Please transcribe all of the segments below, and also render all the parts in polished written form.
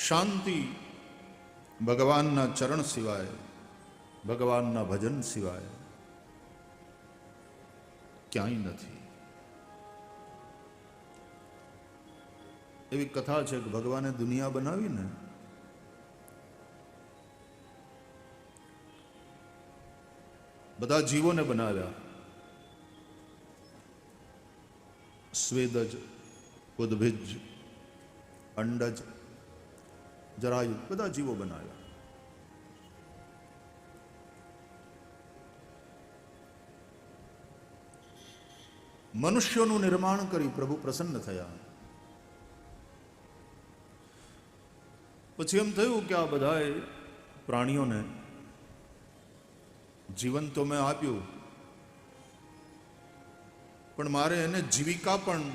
શાંતિ ભગવાનના ચરણ સિવાય, ભગવાનના ભજન સિવાય ક્યાંય નથી. એવી કથા છે કે ભગવાને દુનિયા બનાવીને બધા જીવોને બનાવ્યા. સ્વેદજ, ઉદ્ભિજ, અંડજ, જરાયુ, બધા જીવો બનાવ્યા. મનુષ્યોનું નિર્માણ કરી પ્રભુ પ્રસન્ન થયા. પછી એમ થયું કે આ બધાએ પ્રાણીઓને જીવન તો મેં આપ્યું, પણ મારે એને જીવિકા પણ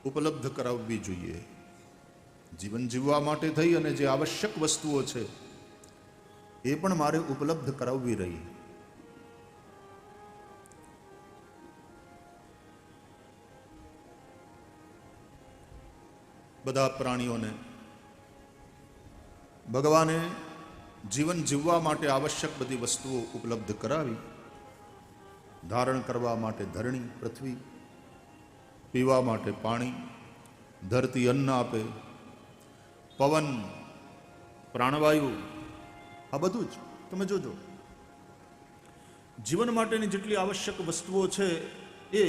ઉપલબ્ધ કરાવવી જોઈએ. જીવન જીવવા માટે થઈ અને જે આવશ્યક વસ્તુઓ છે એ પણ મારે ઉપલબ્ધ કરાવવી રહી. બધા પ્રાણીઓને ભગવાને જીવન જીવવા માટે આવશ્યક બધી વસ્તુઓ ઉપલબ્ધ કરાવી. ધારણ કરવા માટે ધરણી પૃથ્વી, પીવા માટે પાણી, ધરતી અન્ન આપે, પવન, પ્રાણવાયુ, આ બધું જ તમે જોજો. જીવન માટેની જેટલી આવશ્યક વસ્તુઓ છે એ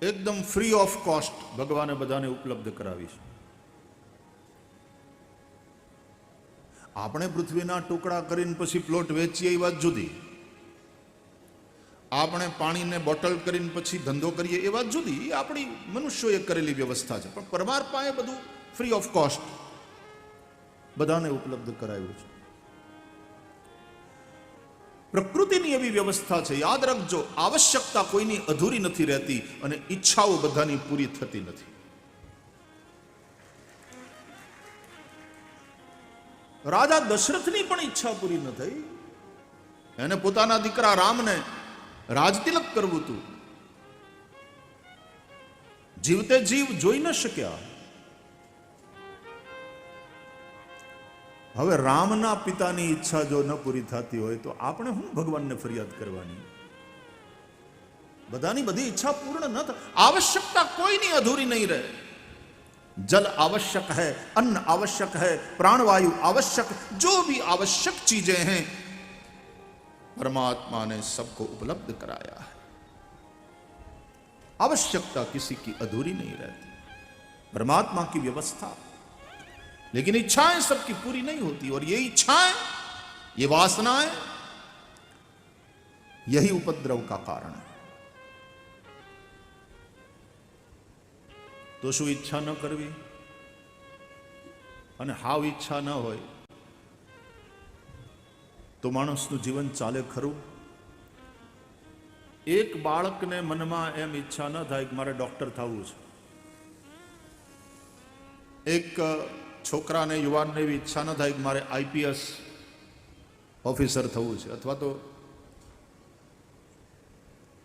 એકદમ ફ્રી ઓફ કોસ્ટ ભગવાને બધાને ઉપલબ્ધ કરાવી છે. આપણે પૃથ્વીના ટુકડા કરીને પછી પ્લોટ વેચીએ એ વાત જુદી, આપણે પાણીને બોટલ કરીને પછી ધંધો કરીએ એ વાત જુદી, એ આપણી મનુષ્યોએ કરેલી વ્યવસ્થા છે. પણ પરમાત્માએ બધું ફ્રી ઓફ કોસ્ટ બધાને ઉપલબ્ધ કરાવ્યું છે. પ્રકૃતિની એવી વ્યવસ્થા છે, યાદ રાખજો, આવશ્યકતા કોઈની અધૂરી નથી રહેતી અને ઈચ્છાઓ બધાની પૂરી થતી નથી. રાજા દશરથની પણ ઈચ્છા પૂરી ન થઈ. એને પોતાના દીકરા રામને રાજતિલક કરવું હતું, જીવતે જીવ જોઈ ન શક્યા. હવે રામના પિતાની ઈચ્છા જો ન પૂરી થતી હોય તો આપણે શું ભગવાનને ફરિયાદ કરવાની? બધાની બધી ઈચ્છા પૂર્ણ ન થાય. આવશ્યકતા કોઈની અધૂરી નહીં રહે. जल आवश्यक है, अन्न आवश्यक है, प्राणवायु आवश्यक, जो भी आवश्यक चीजें हैं परमात्मा ने सबको उपलब्ध कराया है. आवश्यकता किसी की अधूरी नहीं रहती, परमात्मा की व्यवस्था. लेकिन इच्छाएं सबकी पूरी नहीं होती, और ये इच्छाएं, ये वासनाएं, यही उपद्रव का कारण है. તો શું ઈચ્છા ન કરવી? અને હાવ ઈચ્છા ન હોય તો માણસનું જીવન ચાલે ખરું? એક બાળકને મનમાં એમ ઈચ્છા ન થાય કે મારે ડોક્ટર થવું છે. એક છોકરાને, યુવાનને એવી ઈચ્છા ન થાય કે મારે આઈપીએસ ઓફિસર થવું છે, અથવા તો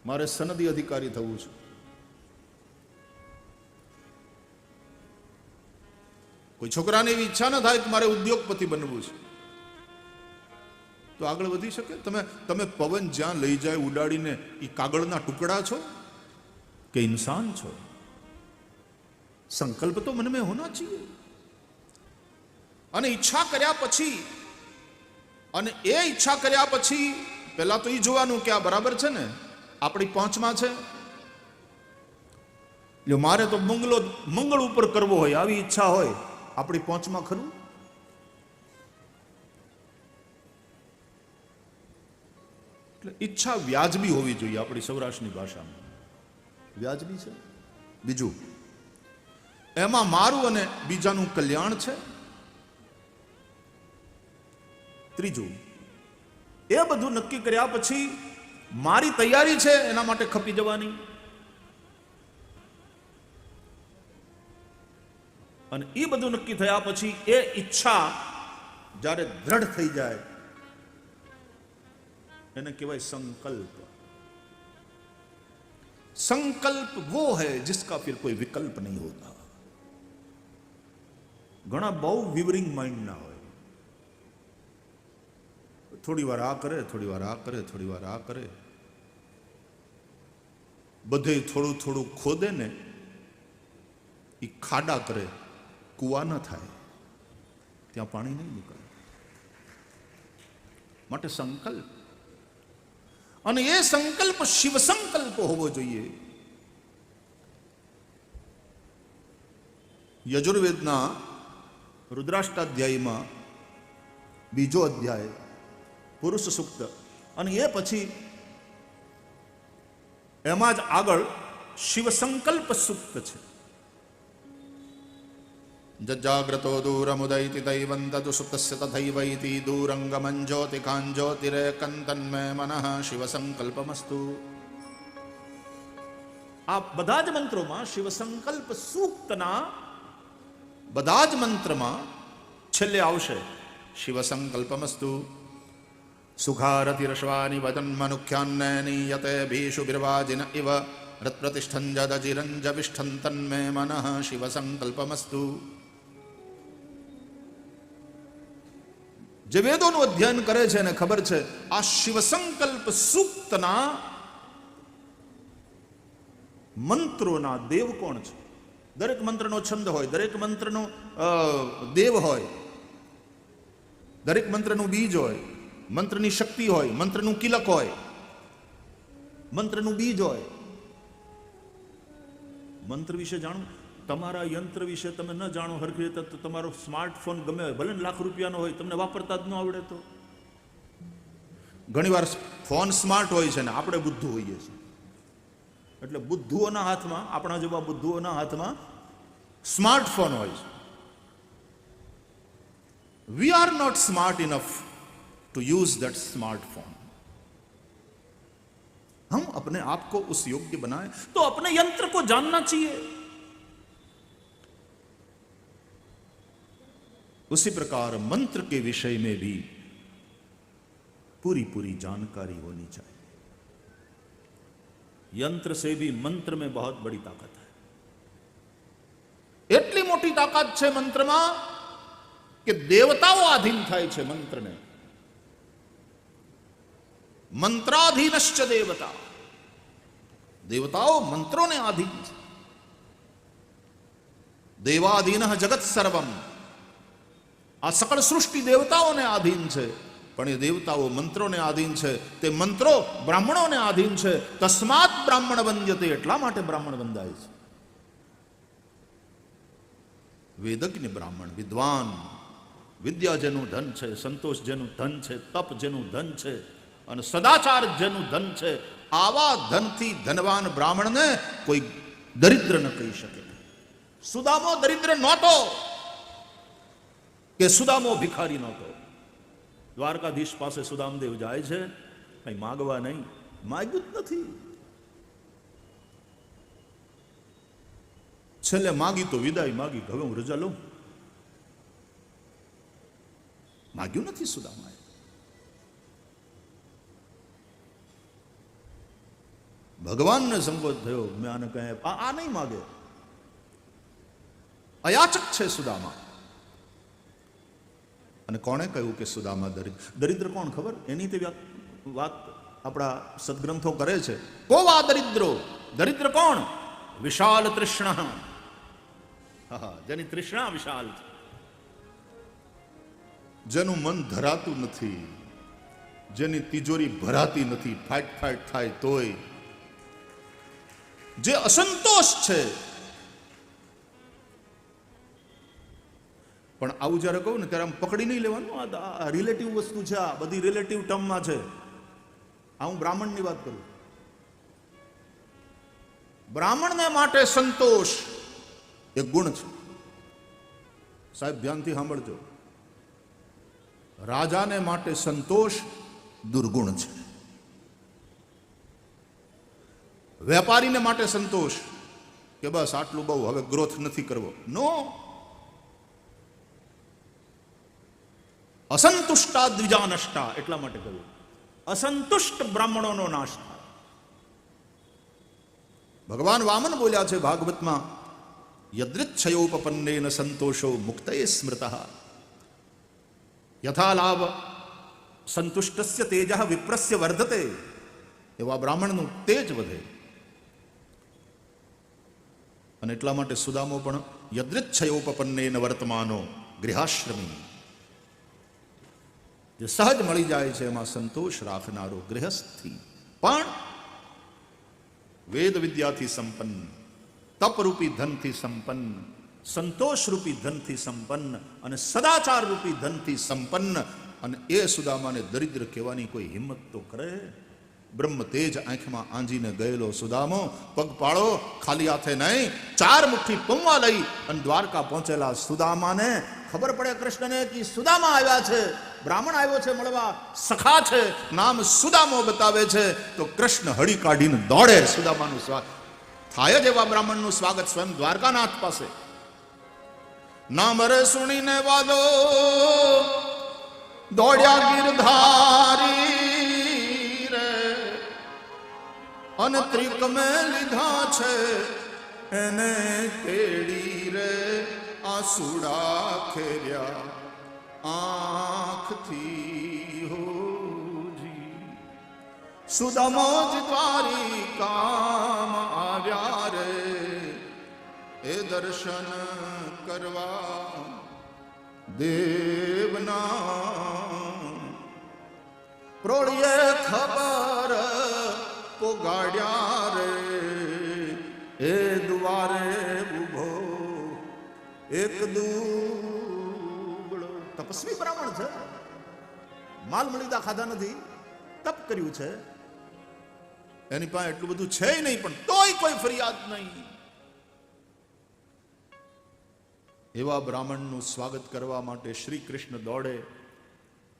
મારે સનદી અધિકારી થવું છે. કોઈ છોકરાને એવી ઈચ્છા ન થાય કે મારે ઉદ્યોગપતિ બનવું છે. તો આગળ વધી શકે? તમે પવન જ્યાં લઈ જાય ઉડાડીને એ કાગળના ટુકડા છો કે ઇન્સાન છો? સંકલ્પ તો મન મેં હોના चाहिए. અને ઈચ્છા કર્યા પછી, અને એ ઈચ્છા કર્યા પછી પહેલા તો એ જોવાનું કે આ બરાબર છે ને, આપણી પહોંચમાં છે. જો મારે તો મંગળ ઉપર કરવો હોય આવી ઈચ્છા હોય, આપણી પહોંચમાં ખરું? એટલે ઈચ્છા વ્યાજબી હોવી જોઈએ. આપણી સૌરાષ્ટ્રની ભાષામાં વ્યાજબી છે. બીજું, એમાં મારું અને બીજાનું કલ્યાણ છે. ત્રીજું, એ બધું નક્કી કર્યા પછી મારી તૈયારી છે એના માટે ખપી જવાની. અને એ બધું નક્કી થયા પછી એ ઈચ્છા જ્યારે દ્રઢ થઈ જાય એને કહેવાય સંકલ્પ. संकल्प वो है जिसका फिर कोई विकल्प नहीं होता. ઘણા બહુ વિવરિંગ માઇન્ડના હોય. થોડી વાર આ કરે, થોડી વાર આ કરે, થોડી વાર આ કરે, બધે થોડું થોડું ખોદે ને એ ખાડા કરે, કૂવા ન થાય, ત્યાં પાણી નહીં નીકળે. માટે સંકલ્પ, અને એ સંકલ્પ શિવ સંકલ્પ હોવો જોઈએ. યજુર્વેદના રુદ્રાષ્ટાધ્યાયમાં બીજો અધ્યાય પુરુષ સૂક્ત, અને એ પછી એમાં જ આગળ શિવ સંકલ્પ સૂક્ત છે. જજાગ્રતો દૂરમુદૈતિ દૈવંતદુ સુપ્તસ્ય તથૈવૈતિ દૂરંગમં જ્યોતિકાંજ્યોતિરેકંતન્મે મનઃ શિવ સંકલ્પમસ્તુ. આ બધા જ મંત્રોમાં શિવ સંકલ્પ સૂક્તના બધા જ મંત્રમાં છેલ્લે આવશે શિવ સંકલ્પમસ્તુ. સુખારતિરશ્વાની વદન્મનુખ્યાન્નીયતે ભીષુ બિર્વાજિન ઇવ રત્પ્રતિષ્ઠં જદજિરંજવિષ્ઠં તન્મે મનઃ શિવ સંકલ્પમસ્તુ. જે વેદોનું અધ્યયન કરે છે એને ખબર છે આ શિવ સંકલ્પ સૂક્તના મંત્રોના દેવ કોણ છે. દરેક મંત્રનો છંદ હોય, દરેક મંત્રનો દેવ હોય, દરેક મંત્રનું બીજ હોય, મંત્રની શક્તિ હોય, મંત્રનું કિલક હોય, મંત્રનું બીજ હોય. મંત્ર વિશે જાણો. તમારા યંત્ર વિશે તમે ન જાણો હરખી રીતે તો તમારો સ્માર્ટફોન ગમે હોય, ભલે લાખ રૂપિયાનો હોય, તમને વાપરતા જ ન આવડે તો. ઘણીવાર ફોન સ્માર્ટ હોય છે ને આપણે બુદ્ધુ હોઈએ છીએ. એટલે બુદ્ધુઓના હાથમાં, આપણા જેવા બુદ્ધુઓના હાથમાં स्मार्टफोन हो. We are not smart enough to use that smartphone. हम अपने आप को उस योग्य बनाए तो अपने यंत्र को जानना चाहिए. उसी प्रकार मंत्र के विषय में भी पूरी पूरी जानकारी होनी चाहिए. यंत्र से भी मंत्र में बहुत बड़ी ताकत है. એટલી મોટી તાકાત છે મંત્રમાં કે દેવતાઓ આધીન થાય છે મંત્રને. મંત્રાધીનશ્ચ દેવતા. દેવતાઓ મંત્રોને આધીન છે. દેવાધીન જગત સર્વમ. આ સકળ સૃષ્ટિ દેવતાઓને આધીન છે, પણ એ દેવતાઓ મંત્રોને આધીન છે. તે મંત્રો બ્રાહ્મણોને આધીન છે. તસ્માત બ્રાહ્મણ વંદ્યતે. એટલા માટે બ્રાહ્મણ વંદાય છે. વેદજ્ઞ બ્રાહ્મણ, વિદ્વાન, વિદ્યા જેનું ધન છે, સંતોષ જેનું ધન છે, તપ જેનું ધન છે, અને સદાચાર જેનું ધન છે, આવા ધનથી ધનવાન બ્રાહ્મણને કોઈ દરિદ્ર ન કહી શકે. સુદામો દરિદ્ર નહોતો કે સુદામો ભિખારી નહોતો. દ્વારકાધીશ પાસે સુદામદેવ જાય છે, કઈ માગવા નહીં, માગ્યું જ નથી. છેલ્લે માગી તો વિદાય માગી, હવે હું રજા લઉં. માગ્યું નથી સુદામાએ. ભગવાનને સંબોધ થયો, મેં આને કહે આ નહીં માગે. અયાચક છે સુદામા. અને કોણે કહ્યું કે સુદામા દરિદ્ર કોણ ખબર? એની તે વાત આપણા સદગ્રંથો કરે છે. કોવા દરિદ્રો? દરિદ્ર કોણ? વિશાલ તૃષ્ણ. જેની તૃષ્ણા વિશાલ છે, જેનું મન ધરાતું નથી, જેની તિજોરી ભરાતી નથી, ફાટ ફાટ થાય તોય, જે અસંતોષ છે. પણ આવું જયારે કહું ને ત્યારે આમ પકડી નહીં લેવાનું. આ રિલેટિવ વસ્તુ છે, આ બધી રિલેટિવ ટર્મમાં છે. આ હું બ્રાહ્મણની વાત કરું. બ્રાહ્મણને માટે સંતોષ એક ગુણ છે. સાહેબ ધ્યાનથી સાંભળજો. રાજાને માટે સંતોષ દુર્ગુણ છે. વેપારીને માટે સંતોષ કે બસ આટલું બહુ, હવે ગ્રોથ નથી કરવો. નો. અસંતુષ્ટા દ્વિજાનષ્ટા. એટલા માટે કહ્યું અસંતુષ્ટ બ્રાહ્મણોનો નાશ થાય. ભગવાન વામન બોલ્યા છે ભાગવતમાં યદૃચ્છયોપપન્નેન સંતોષો મુક્તયે સ્મૃતઃ યથા લાભ સંતુષ્ટસ્ય તેજઃ વિપ્રસ્ય વર્ધતે. એવા બ્રાહ્મણનું તેજ વધે. અને એટલા માટે સુદામો પણ યદૃચ્છયોપપન્નેન વર્તમાનો ગૃહાશ્રમી, જે સહજ મળી જાય છે એમાં સંતોષ રાખનારો ગૃહસ્થી પણ વેદ વિદ્યાથી સંપન્ન, તપરૂપી ધનથી સંપન્ન, સંતોષરૂપી ધનથી સંપન્ન અને સદાચાર રૂપી ધનથી સંપન્ન. અને એ સુદામાને દરિદ્ર કહેવાની કોઈ હિંમત તો કરે? બ્રહ્મ તેજ આંખમાં આંજીને ગયેલો સુદામો પગપાળો ખાલી હાથે નહીં, 4 મુઠ્ઠી પૌવા લઈ અને દ્વારકા પહોંચેલા સુદામાને ખબર પડે કૃષ્ણને કે સુદામા આવ્યા છે, બ્રાહ્મણ આવ્યો છે મળવા, સખા છે, નામ સુદામો બતાવે છે. તો કૃષ્ણ હળી કાઢીને દોડે સુદામાનું સ્વાગત થાય જ. એવા બ્રાહ્મણનું સ્વાગત સ્વયં દ્વારકાનાથ પાસે. નામ રે સુણીને વાલો દોડ્યા ગિરધારી રે, અને ત્રિક મેં લીધા છે એને તેડી રે, આંસુડા ખેર્યા આંખથી હોજી. સુદામો જ દ્વારિકામ આવ્યા રે, એ દર્શન કરવા દેવના. પ્રોળીએ ખબર પોગાડ્યા રે, એ દ્વારે ઉભો એક દુબળો. તપસ્વી બ્રાહ્મણ છે, માલ મળીદા ખાધા નથી, તપ કર્યું છે, એની પાસે એટલું બધું છે નહીં, પણ તોય કોઈ ફરિયાદ નહીં. એવા બ્રાહ્મણનું સ્વાગત કરવા માટે શ્રી કૃષ્ણ દોડે.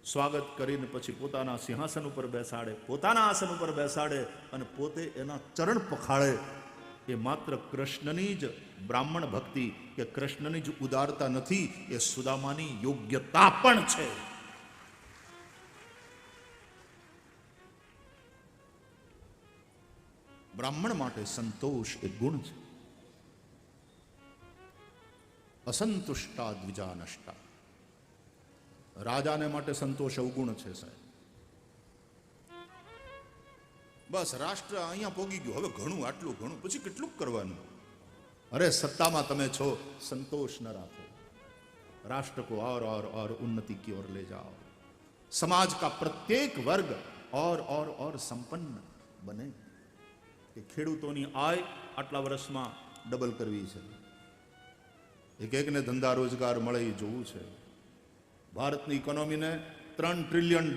સ્વાગત કરીને પછી પોતાના સિંહાસન ઉપર બેસાડે, પોતાના આસન ઉપર બેસાડે અને પોતે એના ચરણ પખાળે. એ માત્ર કૃષ્ણની જ બ્રાહ્મણ ભક્તિ કે કૃષ્ણની જ ઉદારતા નથી, એ સુદામાની યોગ્યતા પણ છે. બ્રાહ્મણ માટે સંતોષ એ ગુણ છે. અસંતુષ્ટા દ્વિજાનષ્ટા. રાજાને માટે સંતોષ અવગુણ છે સાહેબ. બસ રાષ્ટ્ર અહીંયા પોગી ગયું, હવે ઘણું, આટલું ઘણું, પછી કેટલું કરવાનું? અરે સત્તામાં તમે છો, સંતોષ ન રાખો. राष्ट्र को और उन्नति की ओर ले जाओ. समाज का प्रत्येक वर्ग और संपन्न बने. કે ખેડૂતોની આય આટલા વર્ષમાં ડબલ કરવી છે, એકને ધંધા રોજગાર મળે એ જોવું છે. ભારતની ઇકોનોમીને $3 ટ્રિલિયન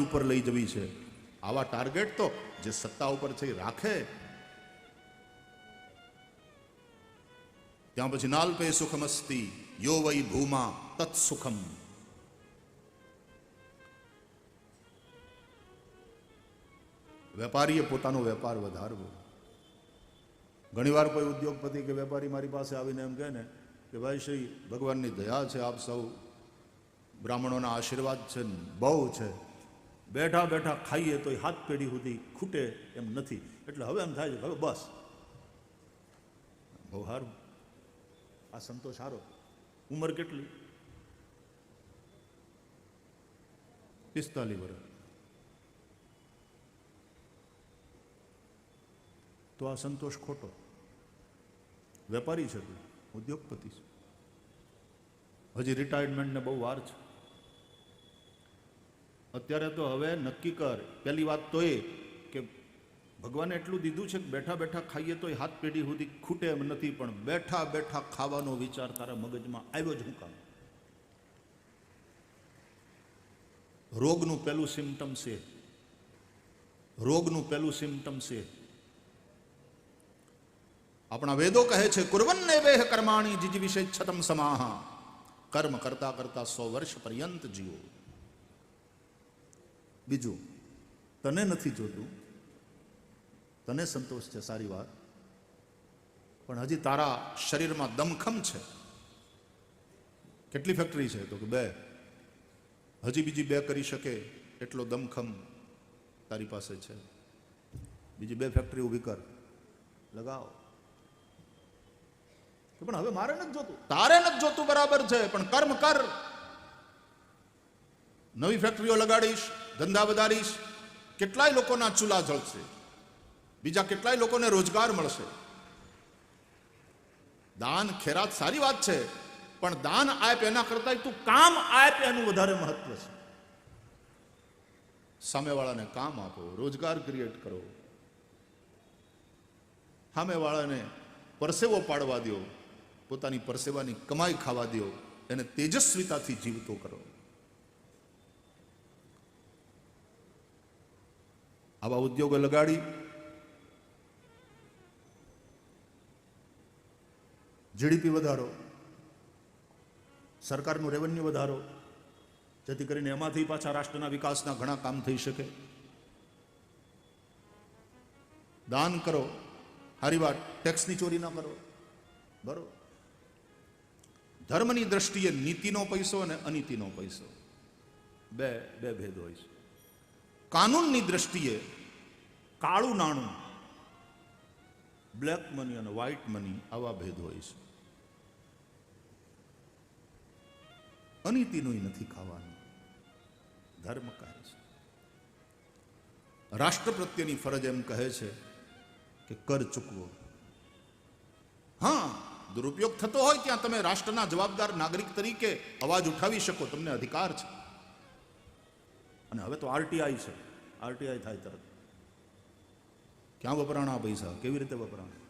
ઉપર લઈ જવી છે. આવા ટાર્ગેટ તો જે સત્તા ઉપર છે એ રાખે. ત્યાં પછી નાલ્પે સુખમસ્તી યો વૈ ભૂમા તત્ સુખમ. વેપારીએ પોતાનો વેપાર વધારવો. ઘણીવાર કોઈ ઉદ્યોગપતિ કે વેપારી મારી પાસે આવીને એમ કહે ને કે ભાઈ શ્રી ભગવાનની દયા છે, આપ સૌ બ્રાહ્મણોના આશીર્વાદ છે, બહુ છે, બેઠા બેઠા ખાઈએ તો 7 પેઢી સુધી ખૂટે એમ નથી, એટલે હવે એમ થાય છે હવે બસ. બહુ સારું, આ સંતોષ સારો. ઉંમર કેટલી? 45 વર્ષ. તો આ સંતોષ ખોટો. વેપારી છે તું, ઉદ્યોગપતિ છે, હજી રિટાયરમેન્ટને બહુ વાર છે. અત્યારે તો હવે નક્કી કર. પહેલી વાત તો એ કે ભગવાને એટલું દીધું છે કે બેઠા બેઠા ખાઈએ તો 7 પેઢી સુધી ખૂટે એમ નથી, પણ બેઠા બેઠા ખાવાનો વિચાર તારા મગજમાં આવ્યો જ હું કામ? રોગનું પહેલું સિમ્ટમ છે, રોગનું પહેલું સિમ્ટમ છે. આપણા વેદો કહે છે કુર્વન્ને વેહ કર્માણી જીજ વિશે છતમ સમાહ. કર્મ કરતા કરતા 100 વર્ષ પર્યંત જીવો. બીજું, તને નથી જોતું, તને સંતોષ છે, સારી વાત, પણ હજી તારા શરીરમાં દમખમ છે. કેટલી ફેક્ટરી છે? તો કે 2. હજી બીજી 2 કરી શકે એટલો દમખમ તારી પાસે છે. બીજી 2 ફેક્ટરી ઊભી કર, લગાવો. પણ હવે મારે નથી જોતું. તારે નથી જોતું બરાબર છે, પણ કર્મ કર. નવી ફેક્ટરીઓ લગાડીશ, ધંધા વધારીશ, કેટલાય લોકોના ચૂલા જળશે, બીજા કેટલાય લોકોને રોજગાર મળશે. દાન ખેરાત સારી વાત છે, પણ દાન આપ એના કરતા તું કામ આપ એનું વધારે મહત્વ છે. સામેવાળાને કામ આપો, રોજગાર ક્રિએટ કરો, સામેવાળાને પરસેવો પાડવા દો, પોતાની પરસેવાની કમાઈ ખાવા દો, એને તેજસ્વીતાથી જીવતો કરો. આવા ઉદ્યોગો લગાડી જીડીપી વધારો, સરકારનું રેવન્યુ વધારો, જેથી કરીને એમાંથી પાછા રાષ્ટ્રના વિકાસના ઘણા કામ થઈ શકે. દાન કરો, સારી વાત, ટેક્સની ચોરી ના કરો, બરોબર. ધર્મની દ્રષ્ટિએ નીતિનો પૈસો અને અનીતિનો પૈસો બે ભેદ હોય છે. કાનૂનની દ્રષ્ટિએ કાળું નાણું, બ્લેક મની અને વ્હાઇટ મની, આવા ભેદ હોય છે. અનીતિનું નથી ખાવાનું, ધર્મ કહે છે. રાષ્ટ્ર પ્રત્યેની ફરજ એમ કહે છે કે કર ચૂકવો. હા, દુરુપયોગ થતો હોય ત્યાં તમે રાષ્ટ્રના જવાબદાર નાગરિક તરીકે અવાજ ઉઠાવી શકો, તમને અધિકાર છે. અને હવે તો આરટીઆઈ છે, આરટીઆઈ થાય તરત. ક્યાં વપરાણા પૈસા, કેવી રીતે વપરાણા,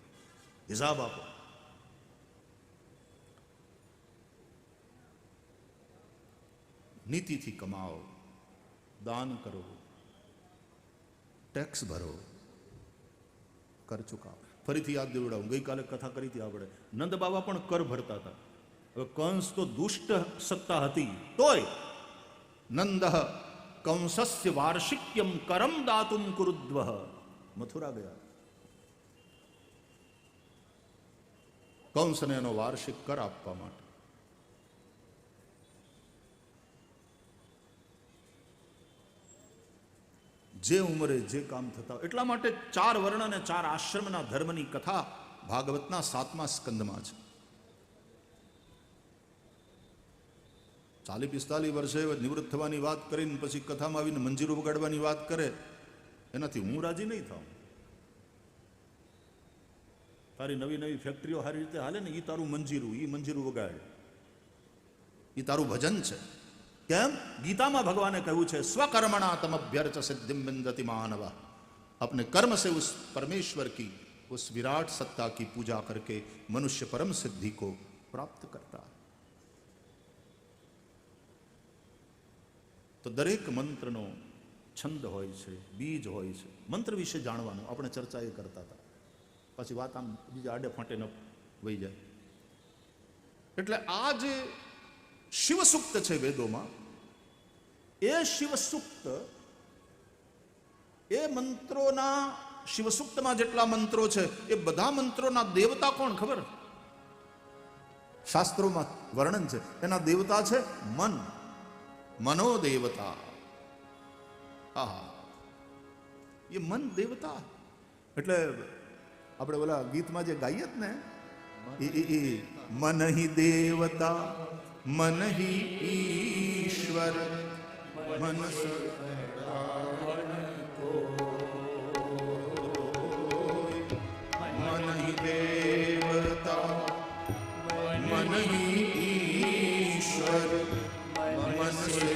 હિસાબ આપો. નીતિથી કમાઓ, દાન કરો, ટેક્સ ભરો, કર ચૂકાવો. ફરીથી યાદ દેવડાવું, ગઈકાલે કથા કરી હતી આપણે, નંદ બાબા પણ કર ભરતા હતા. હવે કંસ તો દુષ્ટ સત્તા હતી, તોય નંદ કંસસ્ય વાર્ષિક્યમ કરમ દાતુમ કુરુદ્વ, મથુરા ગયા. કંસને એનો વાર્ષિક કર આપવા માટે. જે ઉંમરે જે કામ થતા, એટલા માટે 4 વર્ણ અને 4 આશ્રમના ધર્મની કથા ભાગવતના 7મા સ્કંદમાં છે. 40-45 વર્ષે નિવૃત્ત થવાની વાત કરીને પછી કથામાં આવીને મંજીરું વગાડવાની વાત કરે, એનાથી હું રાજી નહીં થાઉં. તારી નવી ફેક્ટરીઓ સારી રીતે હાલે ને, એ તારું મંજીરું, એ મંજીરું વગાડે, એ તારું ભજન છે. કેમ? ગીતામાં ભગવાને કહ્યું છે, સ્વકર્મણા તમભ્યર્ચ સિદ્ધિમ વિંદતિ માનવ. अपने कर्म से उस परमेश्वर की, उस विराट सत्ता की पूजा करके मनुष्य परम सिद्धि को प्राप्त करता है. તો દરેક મંત્રનો છંદ હોય છે, બીજ હોય છે. મંત્ર વિશે જાણવાનું આપણે ચર્ચા એ કરતા હતા, પછી વાત આમ બીજા આડે ફાંટે ન વહી જાય. એટલે આ જે શિવસૂક્ત છે વેદોમાં, એ શિવસૂક્ત, એ મંત્રોના, શિવસૂક્તમાં જેટલા મંત્રો છે એ બધા મંત્રોના દેવતા કોણ ખબર? શાસ્ત્રોમાં વર્ણન છે, એના દેવતા છે મન, મનો દેવતા. હા, એ મન દેવતા. એટલે આપણે ઓલા ગીતમાં જે ગાઈએ જ ને, મન હિ દેવતા मन ही ईश्वर मन मन ही देवता मन ही ईश्वर मन से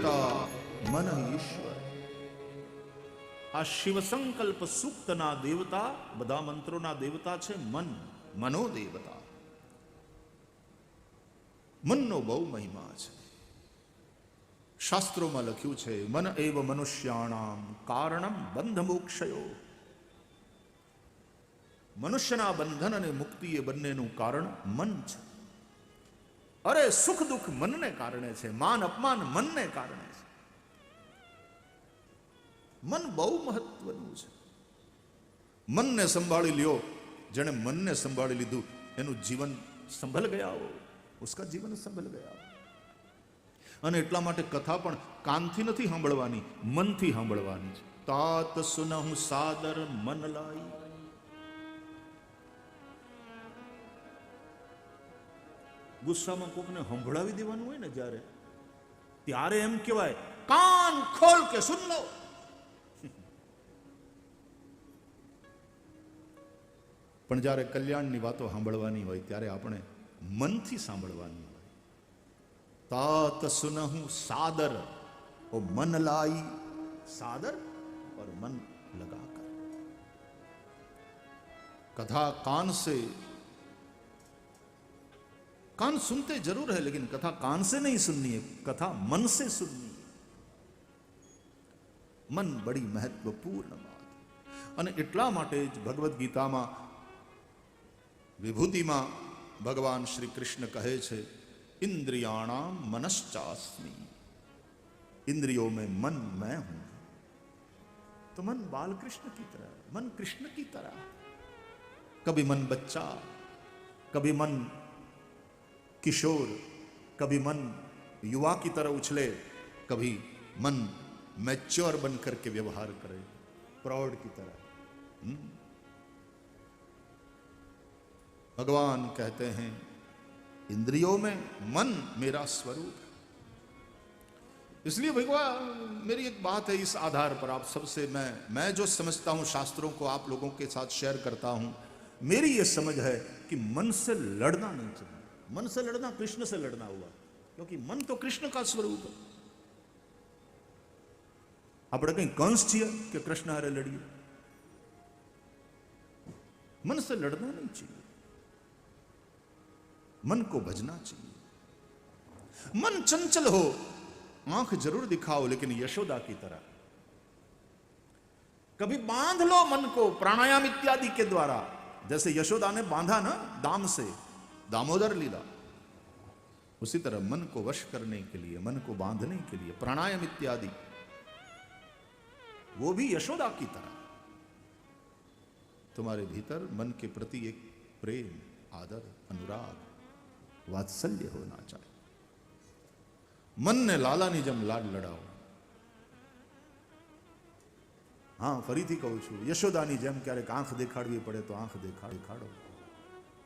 દેવતા મન ઈશ્વર. આ શિવ સંકલ્પ સૂક્તના દેવતા, બધા મંત્રોના દેવતા છે મન, મનો દેવતા. મનનો બહુ મહિમા છે. શાસ્ત્રોમાં લખ્યું છે મન એવ મનુષ્યાણામ કારણમ બંધ મોક્ષયો. મનુષ્યના બંધન અને મુક્તિ એ બંનેનું કારણ મન છે. અરે સુખ દુઃખ મનને કારણે છે, માન અપમાન મનને કારણે છે. મન બહુ મહત્વનું છે. મનને સંભાળી લ્યો, જેણે મનને સંભાળી લીધું એનું જીવન સંભલ ગયા હો, ઉસકા જીવન સંભલ ગયા. અને એટલા માટે કથા પણ કાનથી નથી સાંભળવાની, મનથી સાંભળવાની છે. તાત સુનહુ સાદર મન લાઈ. ગુસ્સામાં કોકને સંભળાવી દેવાનું હોય ને જ્યારે, ત્યારે એમ કહેવાય કાન ખોલ કે સુન લો. પણ જ્યારે કલ્યાણની વાતો સાંભળવાની હોય ત્યારે આપણે મનથી સાંભળવાની હોય. તાત સુનહુ સાદર ઓ મન लाई, सादर और मन लगाकर. कथा कान से, कान सुनते जरूर है लेकिन कथा कान से नहीं सुननी है, कथा मन से सुननी है. मन बड़ी महत्वपूर्ण बात. અને એટલા માટે જ ભગવદ્ ગીતામાં વિભૂતિમાં ભગવાન શ્રી કૃષ્ણ કહે છે इंद्रियाणाम मनश्चास्मि. इंद्रियों में मन मैं हूं. तो मन बाल कृष्ण की तरह, मन कृष्ण की तरह. कभी मन बच्चा, कभी मन किशोर, कभी मन युवा की तरह उछले, कभी मन मैच्योर बनकर के व्यवहार करे, प्रौढ़ की तरह. भगवान कहते हैं इंद्रियों में मन मेरा स्वरूप है. इसलिए भगवान, मेरी एक बात है, इस आधार पर आप सबसे मैं जो समझता हूं शास्त्रों को आप लोगों के साथ शेयर करता हूं. मेरी ये समझ है कि मन से लड़ना नहीं चाहिए. मन से लड़ना कृष्ण से लड़ना हुआ, क्योंकि मन तो कृष्ण का स्वरूप है. આપણે કઈ કંસ છીએ કે કૃષ્ણ હારે લડીએ? मन से लड़ना नहीं चाहिए, मन को भजना चाहिए. मन चंचल हो, आंख जरूर दिखाओ लेकिन यशोदा की तरह. कभी बांध लो मन को प्राणायाम इत्यादि के द्वारा, जैसे यशोदा ने बांधा ना दाम से, दामोदर लीला. उसी तरह मन को वश करने के लिए, मन को बांधने के लिए प्राणायाम इत्यादि, वो भी यशोदा की तरह. तुम्हारे भीतर मन के प्रति एक प्रेम, आदर, अनुराग, वात्सल्य होना चाहिए. मन ने लालानी જેમ લાડ લડાવો. હા, ફરીથી કહું છું, યશોદાની જેમ ક્યારેક આંખ દેખાડવી પડે તો આંખ દેખાડો.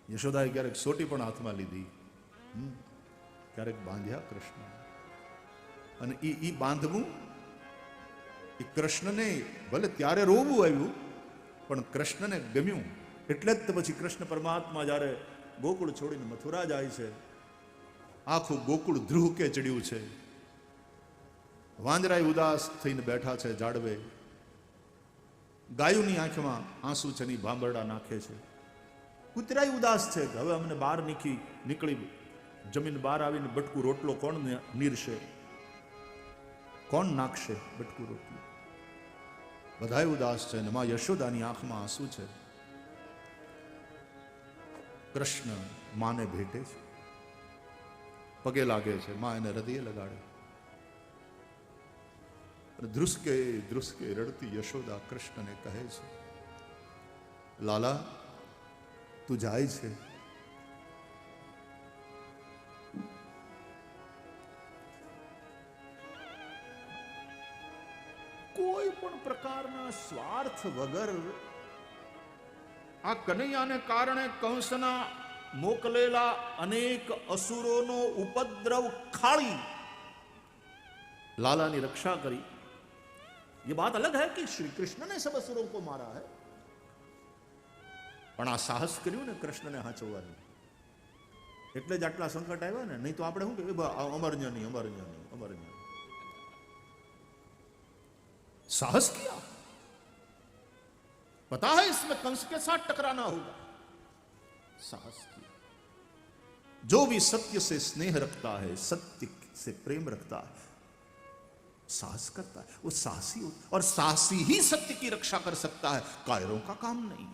યશોદાએ ક્યારેક સોટી પણ હાથમાં લીધી, ક્યારેક બાંધ્યા કૃષ્ણ. અને ઈ બાંધવું એ કૃષ્ણને ભલે ત્યારે રોવું આવ્યું પણ કૃષ્ણને ગમ્યું. એટલે જ તો પછી કૃષ્ણ પરમાત્મા જ્યારે ગોકુળ છોડીને મથુરા જાય છે, આખું ગોકુળ ધ્રુવ કે ચડ્યું છે. વાંદરાય ઉદાસ થઈને બેઠા છે ઝાડવે, ગાયોની આંખમાં આંસુ છે ની ભાંભરડા નાખે છે. કૂતરાય ઉદાસ છે કે હવે અમને બહાર નીકળી જમીન બહાર આવીને બટકું રોટલો કોણ નીરશે, કોણ નાખશે બટકું રોટલું? બધાય ઉદાસ છે ને માં યશોદાની આંખમાં આંસુ છે. કૃષ્ણ માને ભેટે છે, પગે લાગે છે, માં એને હૃદય લગાડે. ધ્રુસકે ધ્રુસકે રડતી યશોદા કૃષ્ણને કહે છે, લાલા તું જાય છે, કોઈ પણ પ્રકારના સ્વાર્થ વગર આ કનૈયાને કારણે કંસના મોકલેલા અનેક અસુરોનો ઉપદ્રવ ખાળી लाला ने रक्षा करी. ये बात अलग है कि श्री कृष्ण ने सब असुरों को मारा है, પણ આ સાહસ કર્યું ને કૃષ્ણને હાચવવાનું, એટલે જ આટલા સંકટ આવ્યા ને. નહીં તો આપણે શું કે અમરજ્ઞાની અમરજ્ઞાની અમરજ્ઞાની. साहस किया, पता है इसमें कंस के साथ टकराना होगा, साहस किया। जो भी सत्य से स्नेह रखता है, सत्य से प्रेम रखता है, साहस करता है, वो साहसी होता, और साहसी ही सत्य की रक्षा कर सकता है, कायरों का काम नहीं।